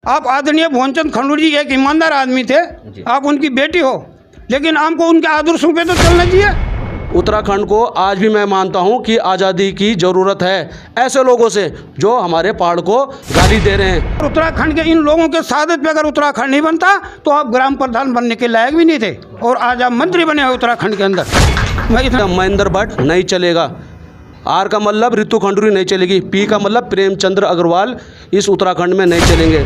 आप आदरणीय भुवनचंद खंडूरी जी एक ईमानदार आदमी थे, आप उनकी बेटी हो, लेकिन आपको उनके आदर्शों पे तो चलना चाहिए। उत्तराखंड को आज भी मैं मानता हूं कि आज़ादी की ज़रूरत है ऐसे लोगों से जो हमारे पहाड़ को गाली दे रहे हैं। उत्तराखंड के इन लोगों के सादत पे अगर उत्तराखंड नहीं बनता तो आप ग्राम प्रधान बनने के लायक भी नहीं थे, और आज आप मंत्री बने हैं उत्तराखंड के अंदर। मैं इतना महेंद्र भट्ट नहीं चलेगा, आर का मतलब रितु खंडूरी नहीं चलेगी, पी का मतलब प्रेमचंद्र अग्रवाल इस उत्तराखंड में नहीं चलेंगे।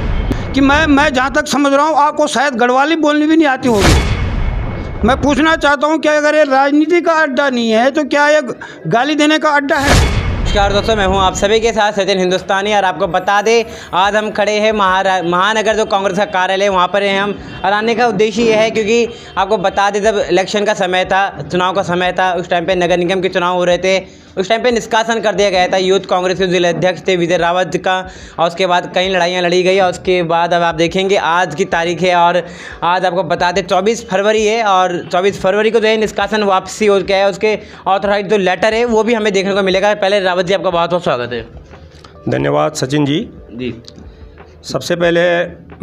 कि मैं जहाँ तक समझ रहा हूँ आपको शायद गढ़वाली बोलनी भी नहीं आती होगी। मैं पूछना चाहता हूँ कि अगर ये राजनीति का अड्डा नहीं है तो क्या ये गाली देने का अड्डा है? नमस्कार दोस्तों, मैं हूं आप सभी के साथ सचिन हिंदुस्तानी, और आपको बता दें आज हम खड़े हैं महानगर जो कांग्रेस का कार्यालय वहां पर हैं हम। और आने का उद्देश्य ये है क्योंकि आपको बता दें जब इलेक्शन का समय था, चुनाव का समय था, उस टाइम पे नगर निगम के चुनाव हो रहे थे, उस टाइम पे निष्कासन कर दिया गया था यूथ कांग्रेस के जिला अध्यक्ष थे विजय रावत का, और उसके बाद कई लड़ाइयाँ लड़ी गई। और उसके बाद अब आप देखेंगे आज की तारीख है, और आज आपको बता दें 24 फरवरी है, और 24 फरवरी को जो है निष्कासन वापसी हो गया है, उसके ऑथराइज जो लेटर है वो भी हमें देखने को मिलेगा। पहले रावत जी आपका बहुत बहुत स्वागत है। धन्यवाद सचिन जी। सबसे पहले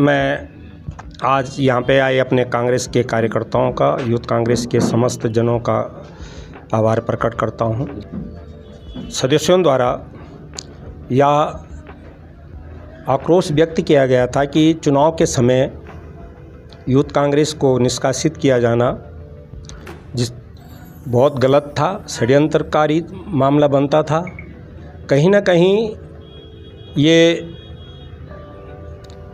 मैं आज यहाँ पे आए अपने कांग्रेस के कार्यकर्ताओं का, यूथ कांग्रेस के समस्त जनों का आभार प्रकट करता हूँ। सदस्यों द्वारा यह आक्रोश व्यक्त किया गया था कि चुनाव के समय यूथ कांग्रेस को निष्कासित किया जाना बहुत गलत था, षड्यंत्रकारी मामला बनता था। कहीं ना कहीं ये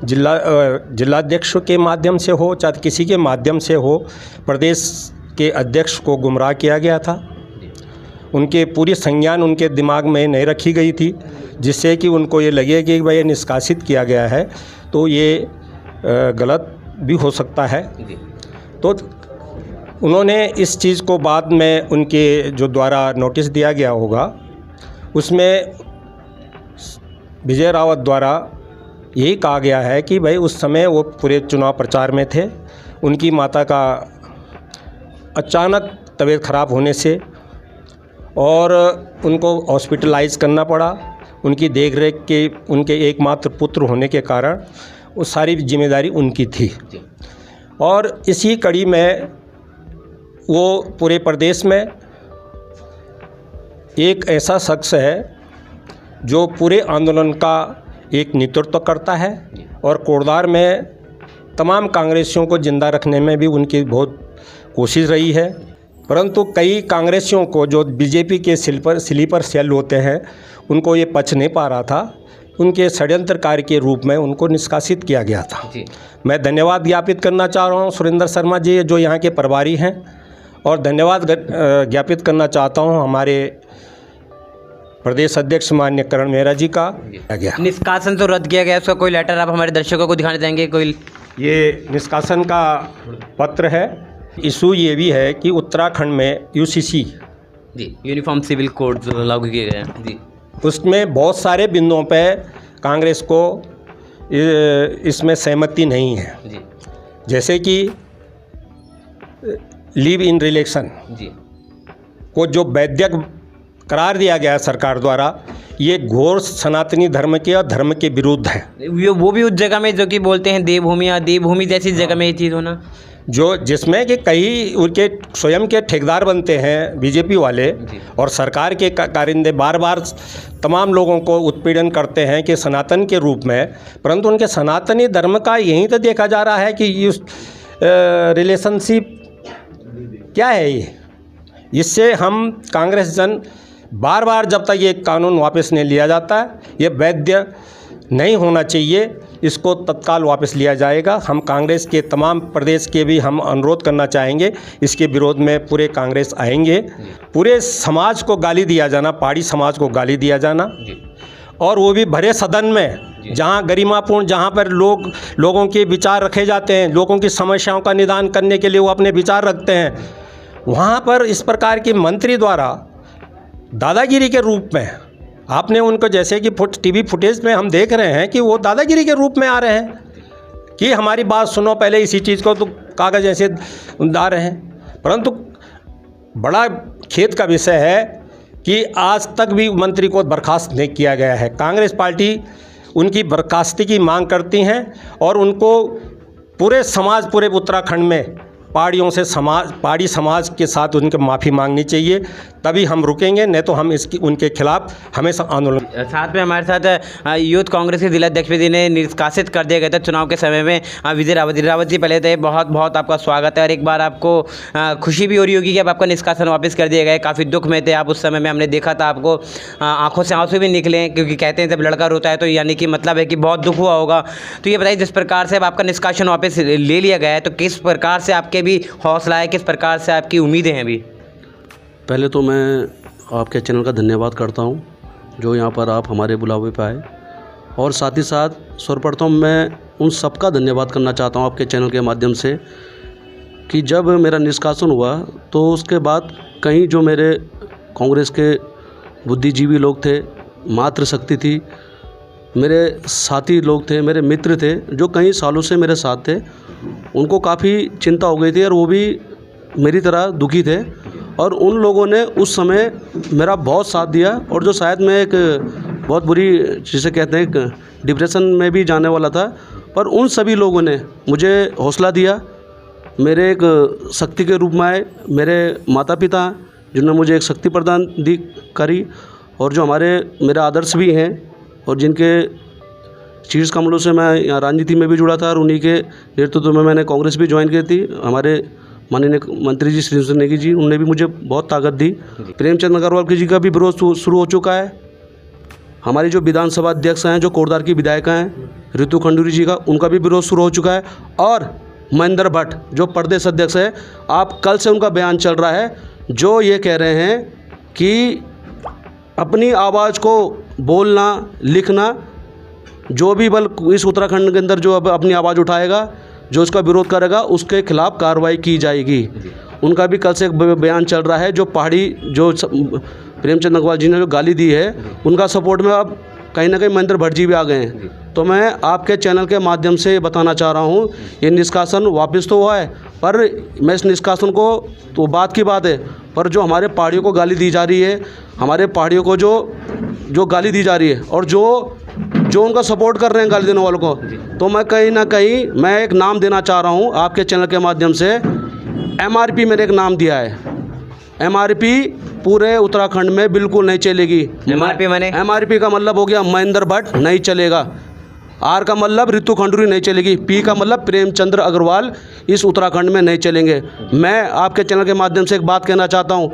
जिलाध्यक्ष के माध्यम से हो चाहे किसी के माध्यम से हो, प्रदेश के अध्यक्ष को गुमराह किया गया था। उनके पूरी संज्ञान उनके दिमाग में नहीं रखी गई थी, जिससे कि उनको ये लगे कि भाई निष्कासित किया गया है तो ये गलत भी हो सकता है। तो उन्होंने इस चीज़ को बाद में उनके जो द्वारा नोटिस दिया गया होगा उसमें विजय रावत द्वारा यही कहा गया है कि भाई उस समय वो पूरे चुनाव प्रचार में थे, उनकी माता का अचानक तबीयत ख़राब होने से और उनको हॉस्पिटलाइज करना पड़ा, उनकी देखरेख के उनके एकमात्र पुत्र होने के कारण वो सारी जिम्मेदारी उनकी थी। और इसी कड़ी में वो पूरे प्रदेश में एक ऐसा शख्स है जो पूरे आंदोलन का एक नेतृत्व करता है, और कोटद्वार में तमाम कांग्रेसियों को जिंदा रखने में भी उनकी बहुत कोशिश रही है। परंतु कई कांग्रेसियों को जो बीजेपी के स्लीपर सेल होते हैं उनको ये पच नहीं पा रहा था, उनके षड्यंत्रकार के रूप में उनको निष्कासित किया गया था। मैं धन्यवाद ज्ञापित करना चाह रहा हूँ सुरेंद्र शर्मा जी जो यहाँ के प्रभारी हैं, और धन्यवाद ज्ञापित करना चाहता हूँ हमारे प्रदेश अध्यक्ष माननीय करण मेहरा जी का। निष्कासन तो रद्द किया गया, उसका कोई लेटर आप हमारे दर्शकों को दिखाने देंगे? कोई ये निष्कासन का पत्र है। इशू ये भी है कि उत्तराखंड में यूसीसी जी यूनिफॉर्म सिविल कोड जो लागू किए गए हैं जी, उसमें बहुत सारे बिंदुओं पे कांग्रेस को इसमें सहमति नहीं है जी। जैसे कि लिव इन रिलेशन जी को जो वैध करार दिया गया सरकार द्वारा, ये घोर सनातनी धर्म के और धर्म के विरुद्ध है। वो भी उस जगह में जो कि बोलते हैं देवभूमि या देवभूमि जैसी जगह में ये चीज़ होना, जो जिसमें कि कई उनके स्वयं के ठेकेदार बनते हैं बीजेपी वाले, और सरकार के कारिंदे बार बार तमाम लोगों को उत्पीड़न करते हैं कि सनातन के रूप में, परंतु उनके सनातनी धर्म का यहीं तो देखा जा रहा है कि इस रिलेशनशिप क्या है ये। इससे हम कांग्रेस जन बार बार जब तक ये कानून वापस नहीं लिया जाता है, ये वैध नहीं होना चाहिए, इसको तत्काल वापस लिया जाएगा। हम कांग्रेस के तमाम प्रदेश के भी हम अनुरोध करना चाहेंगे, इसके विरोध में पूरे कांग्रेस आएंगे। पूरे समाज को गाली दिया जाना, पहाड़ी समाज को गाली दिया जाना, और वो भी भरे सदन में, जहाँ गरिमापूर्ण, जहाँ पर लोगों के विचार रखे जाते हैं, लोगों की समस्याओं का निदान करने के लिए वो अपने विचार रखते हैं, वहाँ पर इस प्रकार के मंत्री द्वारा दादागिरी के रूप में आपने उनको, जैसे कि टीवी फुटेज में हम देख रहे हैं कि वो दादागिरी के रूप में आ रहे हैं कि हमारी बात सुनो पहले, इसी चीज़ को तो कागज़ ऐसे ला रहे हैं। परंतु बड़ा खेद का विषय है कि आज तक भी मंत्री को बर्खास्त नहीं किया गया है। कांग्रेस पार्टी उनकी बर्खास्ती की मांग करती हैं और उनको पूरे उत्तराखंड में पहाड़ी समाज के साथ उनके माफ़ी मांगनी चाहिए, तभी हम रुकेंगे, नहीं तो हम उनके खिलाफ हमेशा आंदोलन। साथ में हमारे साथ यूथ कांग्रेस के जिलाध्यक्ष भी जिन्हें निष्कासित कर दिया गया था चुनाव के समय में, विजय रावत जी पहले थे, बहुत बहुत आपका स्वागत है। और एक बार आपको खुशी भी हो रही होगी कि अब आपका निष्कासन वापस कर दिया गया। काफ़ी दुख में थे आप उस समय में, हमने देखा था आपको, आंखों से आंसू भी निकले, क्योंकि कहते हैं जब लड़का रोता है तो यानी कि मतलब है कि बहुत दुख हुआ होगा। तो ये बताइए, जिस प्रकार से अब आपका निष्कासन वापस ले लिया गया है, तो किस प्रकार से आपके भी हौसला है, किस प्रकार से आपकी उम्मीदें हैं अभी? पहले तो मैं आपके चैनल का धन्यवाद करता हूं, जो यहाँ पर आप हमारे बुलावे पे आए, और साथ ही साथ सर्वप्रथम मैं उन सबका धन्यवाद करना चाहता हूं आपके चैनल के माध्यम से कि जब मेरा निष्कासन हुआ तो उसके बाद कई जो मेरे कांग्रेस के बुद्धिजीवी लोग थे, मातृशक्ति थी, मेरे साथी लोग थे, मेरे मित्र थे जो कई सालों से मेरे साथ थे, उनको काफ़ी चिंता हो गई थी और वो भी मेरी तरह दुखी थे, और उन लोगों ने उस समय मेरा बहुत साथ दिया। और जो शायद मैं एक बहुत बुरी, जिसे कहते हैं, डिप्रेशन में भी जाने वाला था, पर उन सभी लोगों ने मुझे हौसला दिया, मेरे एक शक्ति के रूप में आए। मेरे माता पिता जिन्होंने मुझे एक शक्ति प्रदान करी, और जो मेरे आदर्श भी हैं, और जिनके शीर्ष कमलों से मैं यहाँ राजनीति में भी जुड़ा था, और उन्हीं के नेतृत्व में मैंने कांग्रेस भी ज्वाइन की थी। हमारे माननीय मंत्री जी श्री नेगी जी, उन्होंने भी मुझे बहुत ताकत दी। प्रेमचंद अग्रवाल जी का भी विरोध शुरू हो चुका है। हमारी जो विधानसभा अध्यक्ष हैं, जो कोटद्वार की विधायिका हैं, ऋतु खंडूरी जी का, उनका भी विरोध शुरू हो चुका है। और महेंद्र भट्ट जो प्रदेश अध्यक्ष है, आप कल से उनका बयान चल रहा है, जो ये कह रहे हैं कि अपनी आवाज़ को बोलना, लिखना, जो भी बल इस उत्तराखंड के अंदर जो अब अपनी आवाज़ उठाएगा, जो इसका विरोध करेगा, उसके खिलाफ कार्रवाई की जाएगी। उनका भी कल से एक बयान चल रहा है। जो प्रेमचंद अग्रवाल जी ने जो गाली दी है, उनका सपोर्ट में अब कहीं ना कहीं महेंद्र भट्ट जी भी आ गए हैं। तो मैं आपके चैनल के माध्यम से बताना चाह रहा हूँ, ये निष्कासन वापस तो हुआ है, पर मैं इस निष्कासन को, तो बात की बात है, पर जो हमारे पहाड़ियों को गाली दी जा रही है, हमारे पहाड़ियों को जो गाली दी जा रही है, और जो उनका सपोर्ट कर रहे हैं गाली देने वालों को, तो मैं कहीं ना कहीं मैं एक नाम देना चाह रहा हूँ आपके चैनल के माध्यम से। एमआरपी मैंने एक नाम दिया है। एमआरपी पूरे उत्तराखंड में बिल्कुल नहीं चलेगी। एमआरपी का मतलब हो गया महेंद्र भट्ट नहीं चलेगा, आर का मतलब ऋतु खंडूरी नहीं चलेगी, पी का मतलब प्रेमचंद्र अग्रवाल इस उत्तराखंड में नहीं चलेंगे। मैं आपके चैनल के माध्यम से एक बात कहना चाहता हूँ,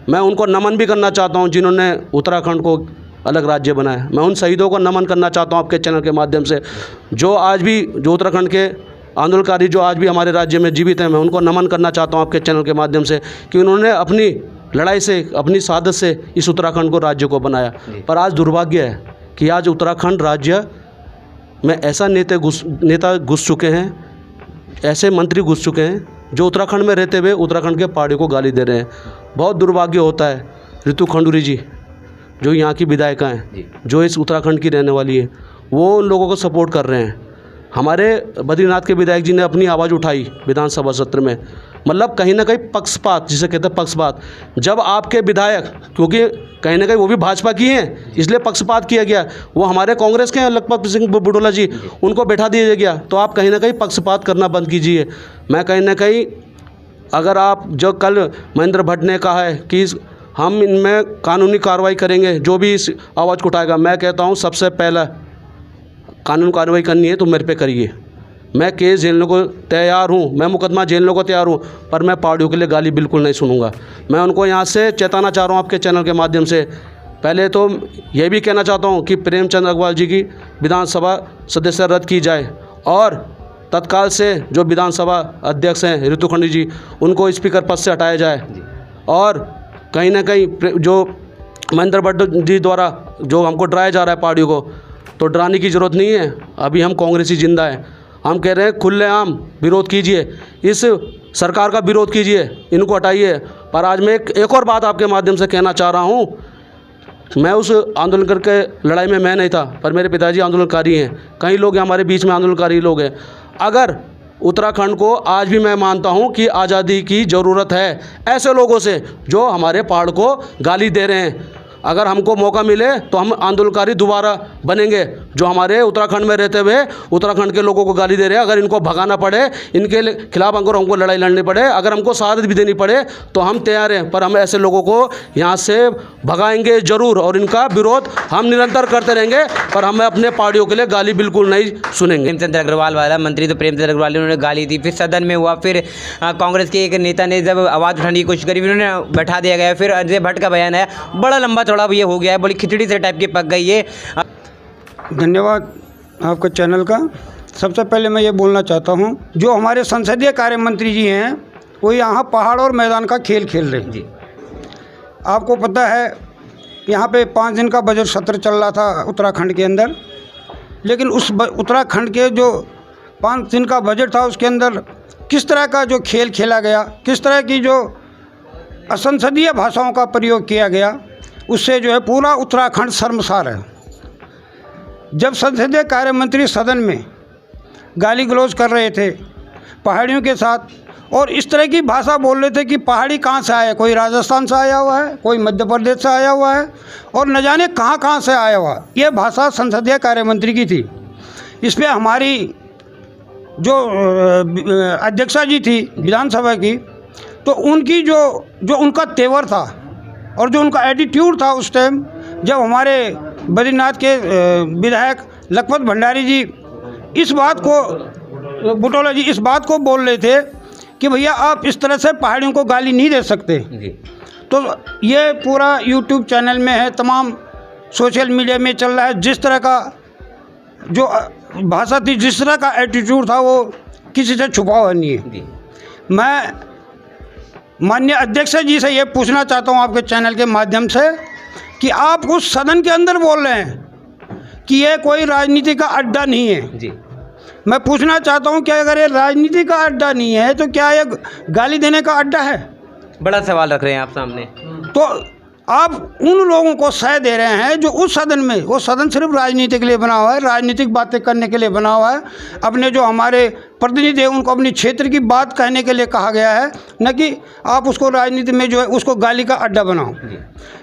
मैं उनको नमन भी करना चाहता हूँ जिन्होंने उत्तराखंड को अलग राज्य बनाया। मैं उन शहीदों को नमन करना चाहता हूँ आपके चैनल के माध्यम से, जो उत्तराखंड के आंदोलनकारी जो आज भी हमारे राज्य में जीवित हैं। मैं उनको नमन करना चाहता हूँ आपके चैनल के माध्यम से कि उन्होंने अपनी लड़ाई से, अपनी सादत से इस उत्तराखंड को राज्य को बनाया। पर आज दुर्भाग्य है कि आज उत्तराखंड राज्य में ऐसा नेता घुस चुके हैं, ऐसे मंत्री घुस चुके हैं जो उत्तराखंड में रहते हुए उत्तराखंड के पहाड़ियों को गाली दे रहे हैं। बहुत दुर्भाग्य होता है। ऋतु खंडूरी जी जो यहाँ की विधायिका हैं, जो इस उत्तराखंड की रहने वाली है, वो उन लोगों को सपोर्ट कर रहे हैं। हमारे बद्रीनाथ के विधायक जी ने अपनी आवाज़ उठाई विधानसभा सत्र में, मतलब कहीं ना कहीं पक्षपात, जिसे कहते हैं पक्षपात। जब आपके विधायक, क्योंकि कहीं ना कहीं वो भी भाजपा की हैं, इसलिए पक्षपात किया गया, वो हमारे कांग्रेस के हैं लखपत सिंह बुडोला जी, उनको बैठा दिया गया, तो आप कहीं ना कहीं पक्षपात करना बंद कीजिए। मैं कहीं ना कहीं, अगर आप, जो कल महेंद्र भट्ट ने कहा है कि हम इनमें कानूनी कार्रवाई करेंगे जो भी इस आवाज़ को उठाएगा, मैं कहता हूँ सबसे पहला कानून कार्रवाई करनी है तो मेरे पे करिए। मैं केस झेलने को तैयार हूँ, मैं मुकदमा झेलने को तैयार हूँ, पर मैं पहाड़ियों के लिए गाली बिल्कुल नहीं सुनूंगा। मैं उनको यहाँ से चेताना चाह रहा हूँ आपके चैनल के माध्यम से। पहले तो यह भी कहना चाहता हूँ कि प्रेमचंद अग्रवाल जी की विधानसभा सदस्य रद्द की जाए, और तत्काल से जो विधानसभा अध्यक्ष हैं ऋतु खंडूरी जी, उनको स्पीकर पद से हटाया जाए। और कहीं ना कहीं जो महेंद्र भट्ट जी द्वारा जो हमको डराया जा रहा है पहाड़ियों को, तो डराने की ज़रूरत नहीं है। अभी हम कांग्रेसी जिंदा है। हम कह रहे हैं खुलेआम विरोध कीजिए, इस सरकार का विरोध कीजिए, इनको हटाइए। पर आज मैं एक और बात आपके माध्यम से कहना चाह रहा हूँ। मैं उस आंदोलन करके लड़ाई में मैं नहीं था, पर मेरे पिताजी आंदोलनकारी हैं, कई लोग हमारे बीच में आंदोलनकारी लोग हैं। अगर उत्तराखंड को आज भी मैं मानता हूं कि आज़ादी की ज़रूरत है ऐसे लोगों से जो हमारे पहाड़ को गाली दे रहे हैं। अगर हमको मौका मिले तो हम आंदोलनकारी दोबारा बनेंगे। जो हमारे उत्तराखंड में रहते हुए उत्तराखंड के लोगों को गाली दे रहे हैं, अगर इनको भगाना पड़े, इनके खिलाफ अगर हमको लड़ाई लड़नी पड़े, अगर हमको शहादत भी देनी पड़े तो हम तैयार हैं। पर हम ऐसे लोगों को यहाँ से भगाएंगे ज़रूर और इनका विरोध हम निरंतर करते रहेंगे, पर हम अपने पार्टियों के लिए गाली बिल्कुल नहीं सुनेंगे। प्रेमचंद्र अग्रवाल वाला मंत्री तो प्रेमचंद्र अग्रवाल ने उन्होंने गाली दी, फिर सदन में हुआ, फिर कांग्रेस के एक नेता ने जब आवाज़ उठाने की कोशिश करी, फिर उन्होंने बैठा दिया गया, फिर अजय भट्ट का बयान आया, बड़ा लंबा चौड़ा ये हो गया है, बड़ी खिचड़ी से टाइप की पक गई है। धन्यवाद आपके चैनल का। सबसे पहले मैं ये बोलना चाहता हूँ, जो हमारे संसदीय कार्य मंत्री जी हैं वो यहाँ पहाड़ और मैदान का खेल खेल रहे हैं जी। आपको पता है यहाँ पे 5 दिन का बजट सत्र चल रहा था उत्तराखंड के अंदर, लेकिन उस उत्तराखंड के जो 5 दिन का बजट था उसके अंदर किस तरह का जो खेल खेला गया, किस तरह की जो असंसदीय भाषाओं का प्रयोग किया गया, उससे जो है पूरा उत्तराखंड शर्मसार है। जब संसदीय कार्य मंत्री सदन में गाली गलौज कर रहे थे पहाड़ियों के साथ, और इस तरह की भाषा बोल रहे थे कि पहाड़ी कहाँ से आया, कोई राजस्थान से आया हुआ है, कोई मध्य प्रदेश से आया हुआ है, और न जाने कहाँ से आया हुआ। ये भाषा संसदीय कार्य मंत्री की थी। इस पर हमारी जो अध्यक्षा जी थी विधानसभा की, तो उनकी जो उनका तेवर था और जो उनका एटीट्यूड था उस टाइम, जब हमारे बद्रीनाथ के विधायक लखपत भंडारी जी इस बात को, बुटोला जी इस बात को बोल रहे थे कि भैया आप इस तरह से पहाड़ियों को गाली नहीं दे सकते। तो ये पूरा यूट्यूब चैनल में है, तमाम सोशल मीडिया में चल रहा है। जिस तरह का जो भाषा थी, जिस तरह का एटीट्यूड था, वो किसी से छुपा हुआ नहीं है। मैं माननीय अध्यक्ष जी से ये पूछना चाहता हूँ आपके चैनल के माध्यम से कि आप उस सदन के अंदर बोल रहे हैं कि ये कोई राजनीति का अड्डा नहीं है जी। मैं पूछना चाहता हूँ कि अगर ये राजनीति का अड्डा नहीं है तो क्या ये गाली देने का अड्डा है? बड़ा सवाल रख रहे हैं आप सामने। तो आप उन लोगों को सह दे रहे हैं जो उस सदन में, वो सदन सिर्फ राजनीति के लिए बना हुआ है, राजनीतिक बातें करने के लिए बना हुआ है। अपने जो हमारे प्रतिनिधि हैं उनको अपनी क्षेत्र की बात कहने के लिए कहा गया है, न कि आप उसको राजनीति में जो है उसको गाली का अड्डा बनाओ।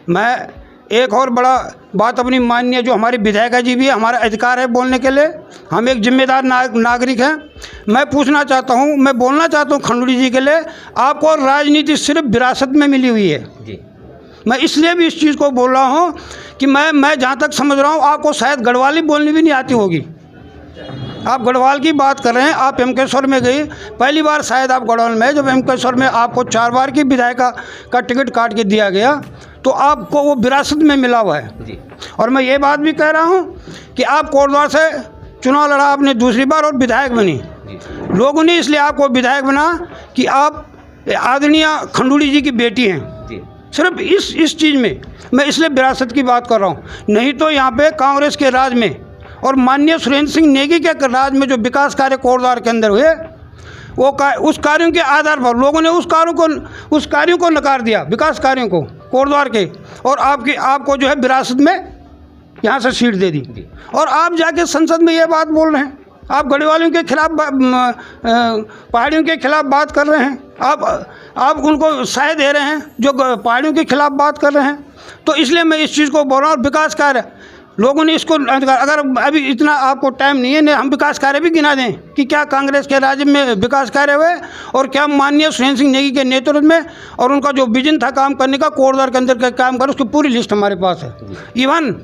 मैं एक और बड़ा बात अपनी माननीय जो हमारी विधायिका जी भी है, हमारा अधिकार है बोलने के लिए, हम एक जिम्मेदार नागरिक हैं। मैं पूछना चाहता हूँ, मैं बोलना चाहता हूँ खंडूड़ी जी के लिए, आपको राजनीति सिर्फ विरासत में मिली हुई है जी। मैं इसलिए भी इस चीज़ को बोल रहा हूँ कि मैं जहाँ तक समझ रहा हूँ आपको शायद गढ़वाली बोलनी भी नहीं आती होगी। आप गढ़वाल की बात कर रहे हैं, आप एमकेश्वर में गई, पहली बार शायद आप गढ़वाल में, जब एमकेश्वर में आपको 4 बार की विधायिका का टिकट काट के दिया गया, तो आपको वो विरासत में मिला हुआ है जी। और मैं ये बात भी कह रहा हूँ कि आप कोटद्वार से चुनाव लड़ा आपने दूसरी बार और विधायक बनी। लोगों ने इसलिए आपको विधायक बना कि आप आदरणीय खंडूड़ी जी की बेटी हैं जी। सिर्फ इस चीज़ में मैं इसलिए विरासत की बात कर रहा हूँ। नहीं तो यहाँ पे कांग्रेस के राज में और माननीय सुरेंद्र सिंह नेगी के राज में जो विकास कार्य कोटद्वार के अंदर हुए, वो उस कार्यों के आधार पर लोगों ने उस कार्यों को नकार दिया, विकास कार्यों को कोटद्वार के, और आपको जो है विरासत में यहाँ से सीट दे दी। और आप जाके संसद में ये बात बोल रहे हैं, आप गढ़वालियों के खिलाफ, पहाड़ियों के खिलाफ बात कर रहे हैं, आप उनको साय दे रहे हैं जो पहाड़ियों के खिलाफ बात कर रहे हैं। तो इसलिए मैं इस चीज़ को बोल रहा हूँ। और विकास कार्य लोगों ने इसको, अगर अभी इतना आपको टाइम नहीं है, हम विकास कार्य भी गिना दें कि क्या कांग्रेस के राज्य में विकास कार्य हुए और क्या माननीय सुरेंद्र सिंह नेगी के नेतृत्व में और उनका जो विजन था काम करने का, कोटद्वार के अंदर का काम कर, उसकी पूरी लिस्ट हमारे पास है। इवन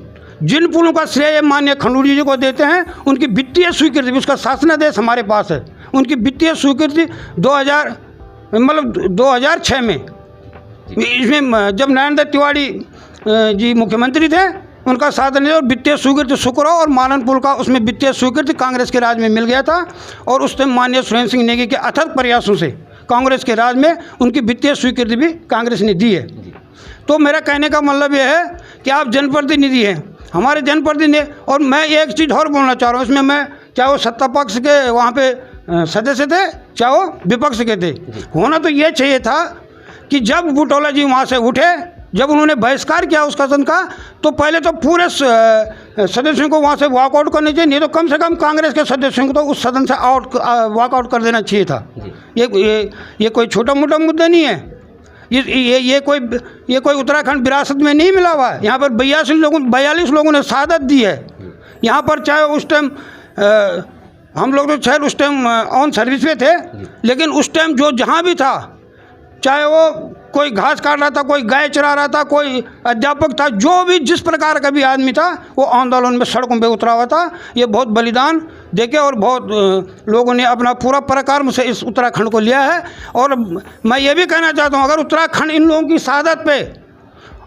जिन पुलों का श्रेय माननीय खंडूड़ी जी को देते हैं, उनकी वित्तीय स्वीकृति, उसका शासनादेश हमारे पास है। उनकी वित्तीय स्वीकृति 2006 में, इसमें जब नरेंद्र तिवारी जी मुख्यमंत्री थे, उनका साधन और वित्तीय स्वीकृति शुक्र और मालन पुल का, उसमें वित्तीय स्वीकृति कांग्रेस के राज में मिल गया था। और उस टाइम माननीय सुरेंद्र सिंह नेगी के अथक प्रयासों से कांग्रेस के राज में उनकी वित्तीय स्वीकृति भी कांग्रेस ने दी है। तो मेरा कहने का मतलब यह है कि आप जनप्रतिनिधि हैं, हमारे जनप्रतिनिधि। और मैं एक चीज़ और बोलना चाह रहा हूँ इसमें, मैं चाहे वो सत्ता पक्ष के वहाँ पे सदस्य थे, चाहे वो विपक्ष के थे, होना तो ये चाहिए था कि जब बुटोला जी वहाँ से उठे, जब उन्होंने बहिष्कार किया उस सदन का, तो पहले तो पूरे सदस्यों को वहाँ से वॉकआउट करना चाहिए, नहीं तो कम से कम कांग्रेस के सदस्यों को तो उस सदन से वॉकआउट कर देना चाहिए था। ये कोई छोटा मोटा मुद्दा नहीं है। ये कोई उत्तराखंड विरासत में नहीं मिला हुआ है। यहाँ पर 42 लोगों ने शहादत दी है। यहाँ पर चाहे उस टाइम हम लोग तो शायद उस टाइम ऑन सर्विस पे थे, लेकिन उस टाइम जो जहाँ भी था, चाहे वो कोई घास काट रहा था, कोई गाय चरा रहा था, कोई अध्यापक था, जो भी जिस प्रकार का भी आदमी था, वो आंदोलन में सड़कों पे उतरा हुआ था। ये बहुत बलिदान देके और बहुत लोगों ने अपना पूरा पराक्रम से इस उत्तराखंड को लिया है। और मैं ये भी कहना चाहता हूँ, अगर उत्तराखंड इन लोगों की शहादत पे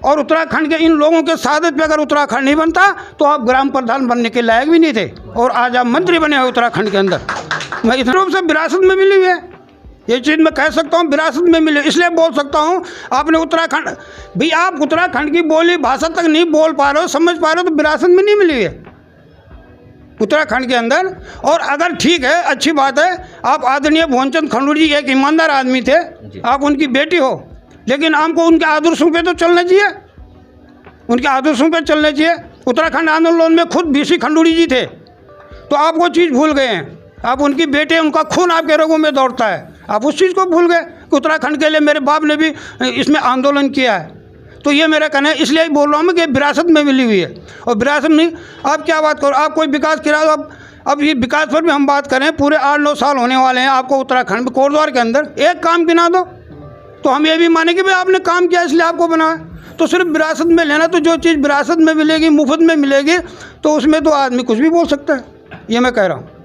और उत्तराखंड के इन लोगों के शहादत पे अगर उत्तराखंड नहीं बनता तो आप ग्राम प्रधान बनने के लायक भी नहीं थे, और आज आप मंत्री बने हुए उत्तराखंड के अंदर। मैं इस रूप से विरासत में मिली हुई है, ये चीज़ मैं कह सकता हूँ, विरासत में मिली। इसलिए बोल सकता हूँ, आपने उत्तराखंड भाई, आप उत्तराखंड की बोली भाषा तक नहीं बोल पा रहे हो, समझ पा रहे हो, तो विरासत में नहीं मिली है उत्तराखंड के अंदर। और अगर ठीक है, अच्छी बात है, आप आदरणीय भुवनचंद खंडूरी जी एक ईमानदार आदमी थे, आप उनकी बेटी हो, लेकिन आपको उनके आदर्शों पे तो चलना चाहिए, उनके आदर्शों पे चलना चाहिए। उत्तराखंड आंदोलन में खुद बीसी खंडूरी जी थे, तो आप वो चीज़ भूल गए हैं। आप उनकी बेटे, उनका खून आपके रगों में दौड़ता है, आप उस चीज़ को भूल गए कि उत्तराखंड के लिए मेरे बाप ने भी इसमें आंदोलन किया है। तो ये मेरा कहना है, इसलिए ही बोल रहा हूँ मैं कि विरासत में मिली हुई है। और विरासत में आप क्या बात करो, आप कोई विकास करा दो। अब ये विकास पर भी हम बात करें, पूरे 8-9 साल होने वाले हैं आपको उत्तराखंड में कोटद्वार के अंदर एक काम गिना दो, तो हम ये भी माने कि भाई आपने काम किया इसलिए आपको बनाया। तो सिर्फ विरासत में लेना, तो जो चीज़ विरासत में मिलेगी, मुफ्त में मिलेगी, तो उसमें तो आदमी कुछ भी बोल सकता है, ये मैं कह रहा हूँ।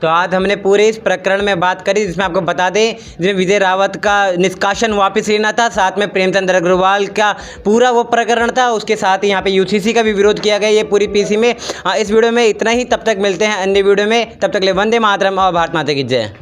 तो आज हमने पूरे इस प्रकरण में बात करी, जिसमें आपको बता दें, जिसमें विजय रावत का निष्कासन वापस लेना था, साथ में प्रेमचंद अग्रवाल का पूरा वो प्रकरण था, उसके साथ ही यहाँ पे यूसीसी का भी विरोध किया गया, ये पूरी पीसी में। इस वीडियो में इतना ही, तब तक मिलते हैं अन्य वीडियो में, तब तक ले वंदे मातरम और भारत माता की जय।